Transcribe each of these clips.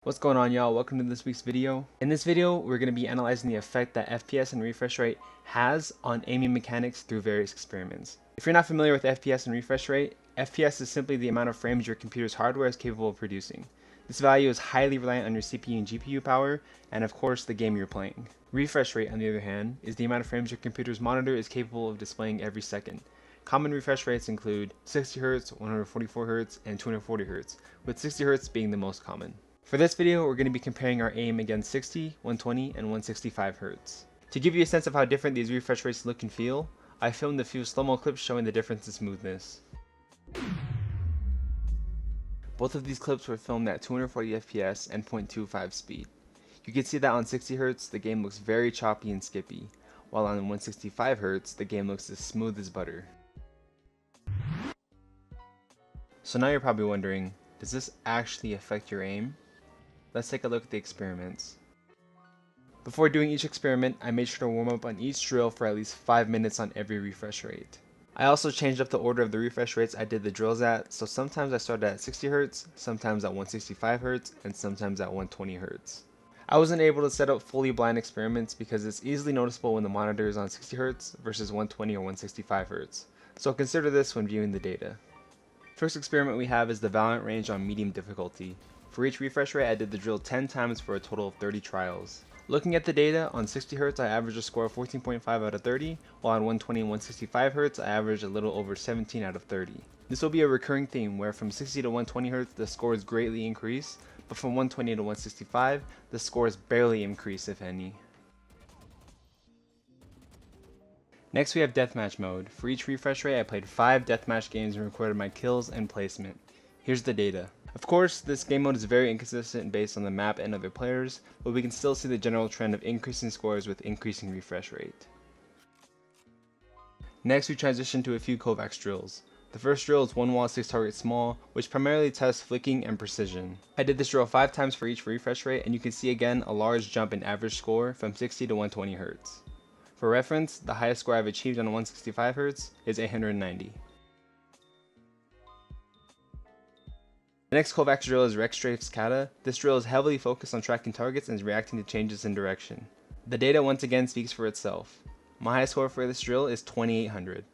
What's going on, y'all? Welcome to this week's video. In this video, we're going to be analyzing the effect that FPS and refresh rate has on aiming mechanics through various experiments. If you're not familiar with FPS and refresh rate, FPS is simply the amount of frames your computer's hardware is capable of producing. This value is highly reliant on your CPU and GPU power, and of course the game you're playing. Refresh rate, on the other hand, is the amount of frames your computer's monitor is capable of displaying every second. Common refresh rates include 60Hz, 144Hz, and 240Hz, with 60Hz being the most common. For this video, we're going to be comparing our aim against 60, 120, and 165 Hz. To give you a sense of how different these refresh rates look and feel, I filmed a few slow-mo clips showing the difference in smoothness. Both of these clips were filmed at 240 FPS and 0.25 speed. You can see that on 60 Hz, the game looks very choppy and skippy, while on 165 Hz, the game looks as smooth as butter. So now you're probably wondering, does this actually affect your aim? Let's take a look at the experiments. Before doing each experiment, I made sure to warm up on each drill for at least 5 minutes on every refresh rate. I also changed up the order of the refresh rates I did the drills at, so sometimes I started at 60 Hz, sometimes at 165 Hz, and sometimes at 120 Hz. I wasn't able to set up fully blind experiments because it's easily noticeable when the monitor is on 60 Hz versus 120 or 165 Hz, so consider this when viewing the data. First experiment we have is the valorant range on medium difficulty. For each refresh rate, I did the drill 10 times for a total of 30 trials. Looking at the data, on 60 Hz I averaged a score of 14.5 out of 30, while on 120 and 165 Hz I averaged a little over 17 out of 30. This will be a recurring theme where from 60 to 120 Hz the scores greatly increase, but from 120 to 165 the scores barely increase, if any. Next we have Deathmatch mode. For each refresh rate I played 5 Deathmatch games and recorded my kills and placement. Here's the data. Of course, this game mode is very inconsistent based on the map and other players, but we can still see the general trend of increasing scores with increasing refresh rate. Next we transition to a few kovaaks drills. The first drill is 1 wall 6 target small, which primarily tests flicking and precision. I did this drill 5 times for each refresh rate, and you can see again a large jump in average score from 60 to 120 Hz. For reference, the highest score I've achieved on 165 Hz is 890. The next kovaaks drill is Strafes Cata. This drill is heavily focused on tracking targets and is reacting to changes in direction. The data once again speaks for itself. My highest score for this drill is 2800.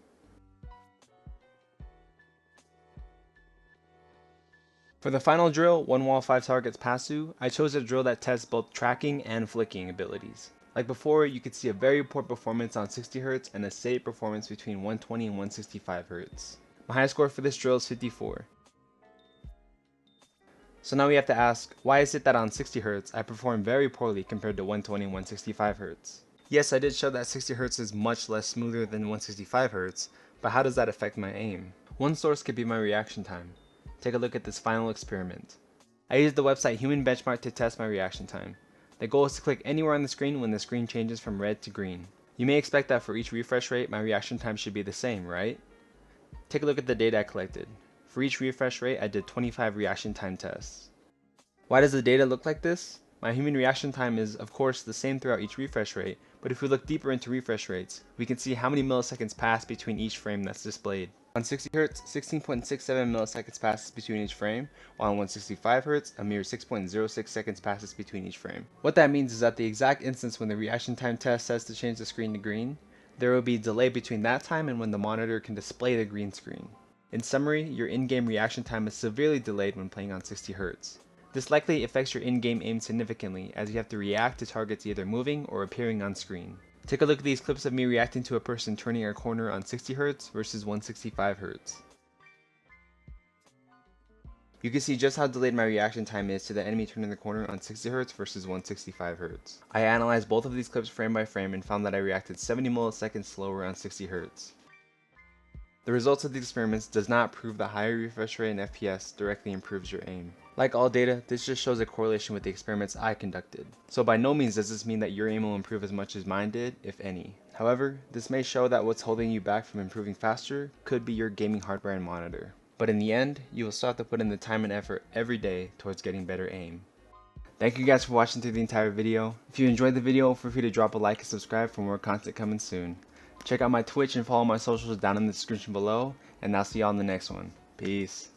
For the final drill, 1 wall 5 targets pasu, I chose a drill that tests both tracking and flicking abilities. Like before, you could see a very poor performance on 60 Hz and a steady performance between 120 and 165 Hz. My highest score for this drill is 54. So now we have to ask, why is it that on 60 Hz I perform very poorly compared to 120 and 165 Hz? Yes, I did show that 60 Hz is much less smoother than 165 Hz, but how does that affect my aim? One source could be my reaction time. Take a look at this final experiment. I used the website Human Benchmark to test my reaction time. The goal is to click anywhere on the screen when the screen changes from red to green. You may expect that for each refresh rate my reaction time should be the same, right? Take a look at the data I collected. For each refresh rate, I did 25 reaction time tests. Why does the data look like this? My human reaction time is, of course, the same throughout each refresh rate, but if we look deeper into refresh rates, we can see how many milliseconds pass between each frame that's displayed. On 60 Hz, 16.67 milliseconds passes between each frame, while on 165 Hz, a mere 6.06 seconds passes between each frame. What that means is that the exact instance when the reaction time test says to change the screen to green, there will be a delay between that time and when the monitor can display the green screen. In summary, your in-game reaction time is severely delayed when playing on 60 Hz. This likely affects your in-game aim significantly, as you have to react to targets either moving or appearing on screen. Take a look at these clips of me reacting to a person turning a corner on 60 Hz versus 165 Hz. You can see just how delayed my reaction time is to the enemy turning the corner on 60 Hz versus 165 Hz. I analyzed both of these clips frame by frame and found that I reacted 70 milliseconds slower on 60 Hz. The results of these experiments does not prove that higher refresh rate and FPS directly improves your aim. Like all data, this just shows a correlation with the experiments I conducted. So by no means does this mean that your aim will improve as much as mine did, if any. However, this may show that what's holding you back from improving faster could be your gaming hardware and monitor. But in the end, you will still have to put in the time and effort every day towards getting better aim. Thank you guys for watching through the entire video. If you enjoyed the video, feel free to drop a like and subscribe for more content coming soon. Check out my Twitch and follow my socials down in the description below, and I'll see y'all in the next one. Peace.